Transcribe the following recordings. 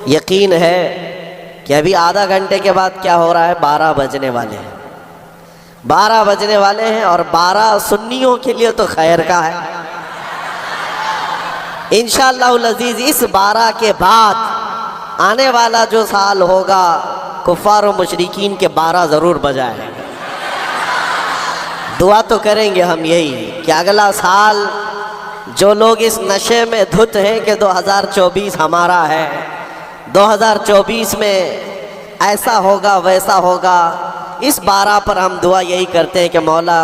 یقین ہے کہ ابھی آدھا گھنٹے کے بعد کیا ہو رہا ہے؟ 12 بجنے والے ہیں، 12 بجنے والے ہیں، اور 12 سنیوں کے لیے تو خیر کا ہے انشاءاللہ العزیز۔ اس 12 کے بعد آنے والا جو سال ہوگا کفار و مشرکین کے 12 ضرور بجائیں۔ دعا تو کریں گے ہم یہی کہ اگلا سال جو لوگ اس نشے میں دھت ہیں کہ 2024 ہمارا ہے، 2024 میں ایسا ہوگا ویسا ہوگا، اس 12 پر ہم دعا یہی کرتے ہیں کہ مولا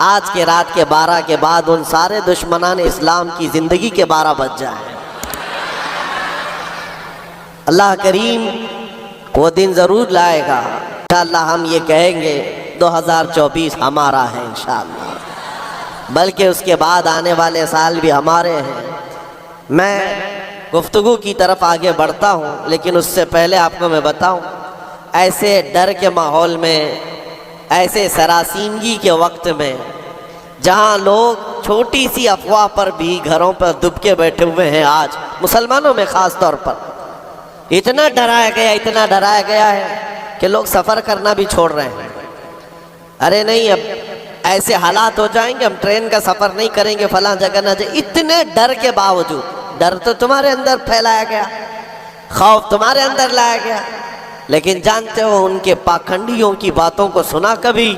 آج کے رات کے 12 کے بعد ان سارے دشمنان اسلام کی زندگی کے 12 بج جائیں۔ اللہ کریم وہ دن ضرور لائے گا انشاءاللہ، ہم یہ کہیں گے 2024 ہمارا ہے انشاءاللہ، بلکہ اس کے بعد آنے والے سال بھی ہمارے ہیں۔ میں گفتگو کی طرف آگے بڑھتا ہوں، لیکن اس سے پہلے آپ کو میں بتاؤں، ایسے ڈر کے ماحول میں، ایسے سراسیمگی کے وقت میں، جہاں لوگ چھوٹی سی افواہ پر بھی گھروں پر دب کے بیٹھے ہوئے ہیں، آج مسلمانوں میں خاص طور پر اتنا ڈرایا گیا ہے کہ لوگ سفر کرنا بھی چھوڑ رہے ہیں۔ ارے نہیں، اب ایسے حالات ہو جائیں گے ہم ٹرین کا سفر نہیں کریں گے، فلاں جگہ نہ جائیں۔ اتنے ڈر کے باوجود، ڈر تو تمہارے اندر پھیلایا گیا، خوف تمہارے اندر لایا گیا، لیکن جانتے ہو ان کے پاکھنڈیوں کی باتوں کو سنا کبھی؟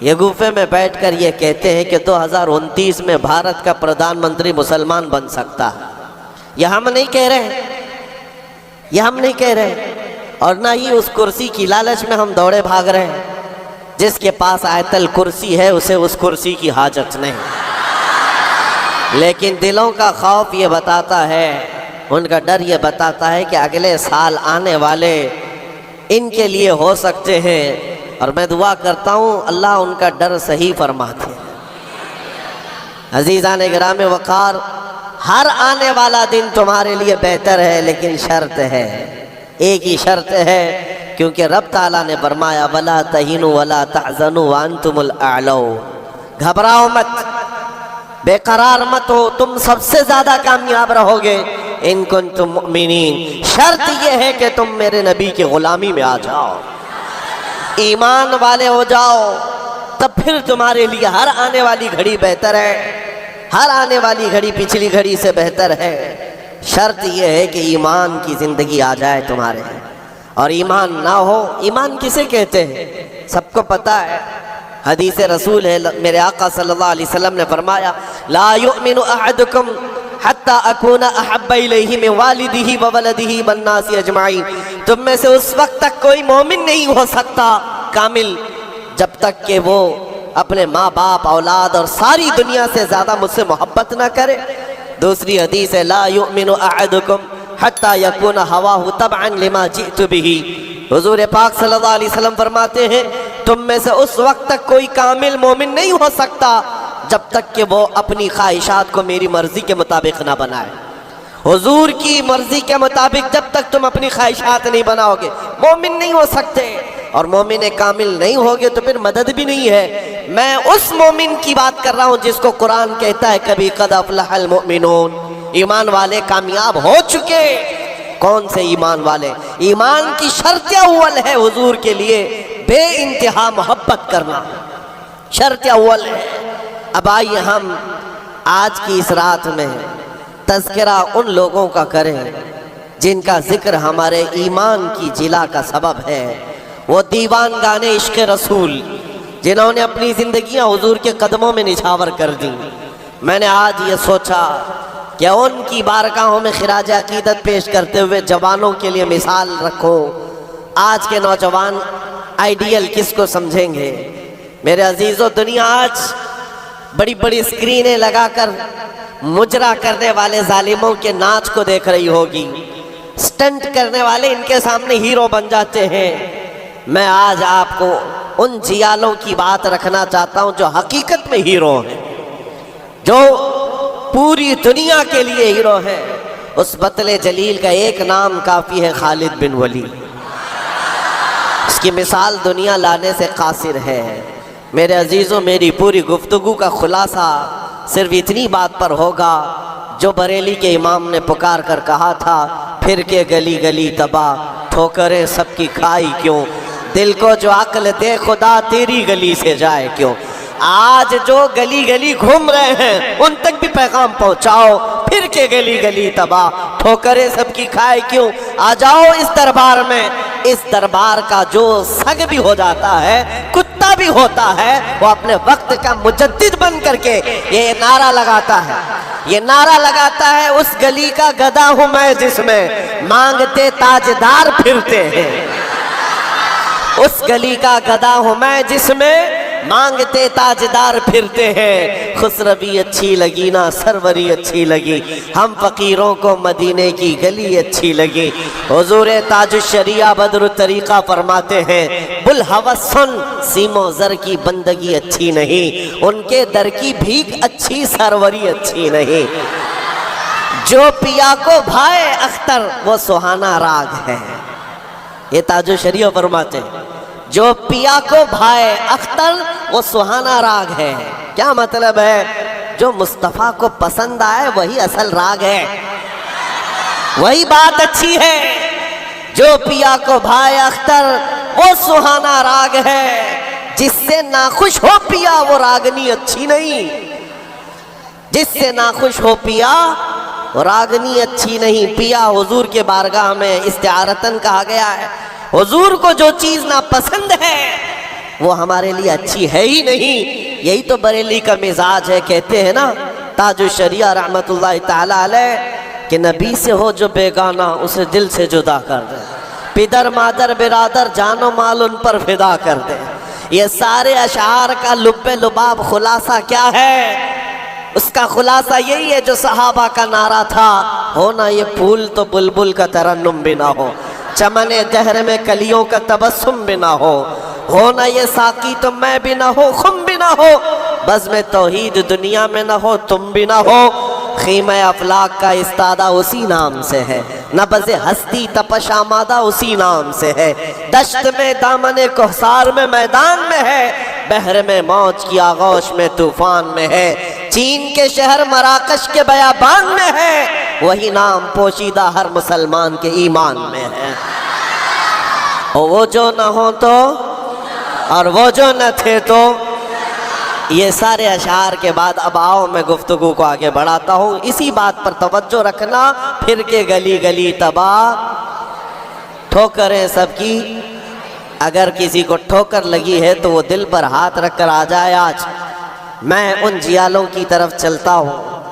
یہ گوفے میں بیٹھ کر یہ کہتے ہیں کہ 2029 میں بھارت کا پردھان منتری مسلمان بن سکتا ہے۔ یہ ہم نہیں کہہ رہے ہیں، یہ ہم نہیں کہہ رہے ہیں، اور نہ ہی اس کرسی کی لالچ میں ہم دوڑے بھاگ رہے ہیں۔ جس کے پاس آیت الکرسی ہے اسے اس کرسی کی حاجت نہیں، لیکن دلوں کا خوف یہ بتاتا ہے، ان کا ڈر یہ بتاتا ہے کہ اگلے سال آنے والے ان کے لیے ہو سکتے ہیں، اور میں دعا کرتا ہوں اللہ ان کا ڈر صحیح فرماتے ہیں۔ عزیزان گرام وقار، ہر آنے والا دن تمہارے لیے بہتر ہے، لیکن شرط ہے، ایک ہی شرط ہے، کیونکہ رب تعالیٰ نے فرمایا وَلَا تَهِنُوا وَلَا تَحْزَنُوا وَأَنْتُمُ الْأَعْلَوْنَ، گھبراؤ مت، بے قرار مت ہو، تم سب سے زیادہ کامیاب رہو گے ان کنتم مؤمنین۔ شرط یہ ہے کہ تم میرے نبی کی غلامی میں آ جاؤ، ایمان والے ہو جاؤ، تب پھر تمہارے لیے ہر آنے والی گھڑی بہتر ہے، ہر آنے والی گھڑی پچھلی گھڑی سے بہتر ہے۔ شرط یہ ہے کہ ایمان کی زندگی آ جائے تمہارے، اور ایمان نہ ہو، ایمان کسے کہتے ہیں سب کو پتا ہے، حدیث رسول ہے، میرے آقا صلی اللہ علیہ وسلم نے فرمایا لا یؤمن احدکم حتی اکون احب الیہ من والدہ وولدہ والناس اجمعین، تم میں سے اس وقت تک کوئی مومن نہیں ہو سکتا کامل جب تک کہ وہ اپنے ماں باپ، اولاد اور ساری دنیا سے زیادہ مجھ سے محبت نہ کرے۔ دوسری حدیث ہے لا یؤمن احدکم حتی یکون ہواہ تبعا لما جئت بہ، حضور پاک صلی اللہ علیہ وسلم فرماتے ہیں تم میں سے اس وقت تک کوئی کامل مومن نہیں ہو سکتا جب تک کہ وہ اپنی خواہشات کو میری مرضی کے مطابق نہ بنائے۔ حضور کی مرضی کے مطابق جب تک تم اپنی خواہشات نہیں بناؤ گے مومن نہیں ہو سکتے، اور مومن کامل نہیں ہوگے تو پھر مدد بھی نہیں ہے۔ میں اس مومن کی بات کر رہا ہوں جس کو قرآن کہتا ہے کبھی قد افلح المؤمنون، ایمان والے کامیاب ہو چکے۔ کون سے ایمان والے؟ ایمان کی شرط اول ہے حضور کے لیے بے انتہا محبت کرنا، شرط اول ہے۔ اب آئیے ہم آج کی اس رات میں تذکرہ ان لوگوں کا کریں جن کا ذکر ہمارے ایمان کی جلا کا سبب ہے، وہ دیوان گانے عشق رسول جنہوں نے اپنی زندگیاں حضور کے قدموں میں نچھاور کر دیں۔ میں نے آج یہ سوچا کہ ان کی بارگاہوں میں خراج عقیدت پیش کرتے ہوئے جوانوں کے لیے مثال رکھو۔ آج کے نوجوان آئیڈیل کس کو سمجھیں گے؟ میرے عزیزو، دنیا آج بڑی بڑی اسکرینیں لگا کر مجرا کرنے والے ظالموں کے ناچ کو دیکھ رہی ہوگی، سٹنٹ کرنے والے ان کے سامنے ہیرو بن جاتے ہیں۔ میں آج آپ کو ان جیالوں کی بات رکھنا چاہتا ہوں جو حقیقت میں ہیرو ہیں، جو پوری دنیا کے لیے ہیرو ہے۔ اس بطل جلیل کا ایک نام کافی ہے، خالد بن ولید۔ اس کی مثال دنیا لانے سے قاصر ہے۔ میرے عزیزوں، میری پوری گفتگو کا خلاصہ صرف اتنی بات پر ہوگا، جو بریلی کے امام نے پکار کر کہا تھا پھر کے گلی گلی تباہ، ٹھوکریں سب کی کھائی کیوں، دل کو جو عقل دے خدا تیری گلی سے جائے کیوں۔ آج جو گلی گلی گھوم رہے ہیں ان تک بھی پیغام پہنچاؤ، پھر کے گلی گلی تباہ، ٹھوکریں سب کی کھائے کیوں۔ آ جاؤ اس دربار میں، اس دربار کا جو سگ بھی ہو جاتا ہے، کتا بھی ہوتا ہے، وہ اپنے وقت کا مجدد بن کر کے یہ نعرہ لگاتا ہے، یہ نعرہ لگاتا ہے، اس گلی کا گدھا ہوں میں جس میں مانگتے تاجدار پھرتے ہیں، اس گلی کا گدھا ہوں میں جس میں مانگتے تاجدار پھرتے ہیں۔ خسروی اچھی لگی نہ سروری اچھی لگی، ہم فقیروں کو مدینے کی گلی اچھی لگی۔ حضور تاج الشریعہ بدر الطریقہ فرماتے ہیں، بلہوس سن سیم و زر کی بندگی اچھی نہیں، ان کے در کی بھیک اچھی سروری اچھی نہیں۔ جو پیا کو بھائے اختر وہ سہانا راگ ہے، یہ تاج الشریعہ فرماتے ہیں، جو پیا کو بھائے اختر وہ سہانا راگ ہے۔ کیا مطلب ہے؟ جو مصطفیٰ کو پسند آئے وہی اصل راگ ہے، وہی بات اچھی ہے۔ جو پیا کو بھائے اختر وہ سہانا راگ ہے، جس سے ناخوش ہو پیا وہ راگنی اچھی نہیں، جس سے ناخوش ہو پیا وہ راگنی اچھی نہیں۔ پیا حضور کے بارگاہ میں استعارتاً کہا گیا ہے، حضور کو جو چیز ناپسند ہے وہ ہمارے لیے اچھی ہے ہی نہیں۔ یہی تو بریلی کا مزاج ہے۔ کہتے ہیں نا تاج الشریعہ رحمت اللہ تعالی علیہ کہ نبی سے ہو جو بیگانہ اسے دل سے جدا کر دے، پدر مادر برادر جان و مال ان پر فدا کر دے۔ یہ سارے اشعار کا لب لباب خلاصہ کیا ہے؟ اس کا خلاصہ یہی ہے جو صحابہ کا نعرہ تھا، ہونا یہ پھول تو بلبل کا ترنم بھی نہ ہو، چمن دہر میں کلیوں کا تبسم بھی نہ ہو، ہونا یہ ساقی تو میں بھی نہ ہو، خم بھی نہ ہو، بزم توحید دنیا میں نہ ہو، تم بھی نہ ہو۔ خیمہ افلاک کا استادہ اسی نام سے ہے، نبض ہستی تپش آمادہ اسی نام سے ہے، دشت میں دامن کوثر میں میدان میں ہے، بحر میں موج کی آغوش میں طوفان میں ہے، چین کے شہر مراکش کے بیابان میں ہے، وہی نام پوشیدہ ہر مسلمان کے ایمان میں ہے۔ وہ جو نہ ہو تو اور وہ جو نہ تھے تو۔ یہ سارے اشعار کے بعد اب آؤ میں گفتگو کو آگے بڑھاتا ہوں۔ اسی بات پر توجہ رکھنا، پھر کے گلی گلی تباہ، ٹھوکریں سب کی۔ اگر کسی کو ٹھوکر لگی ہے تو وہ دل پر ہاتھ رکھ کر آ جائے۔ آج میں ان جیالوں کی طرف چلتا ہوں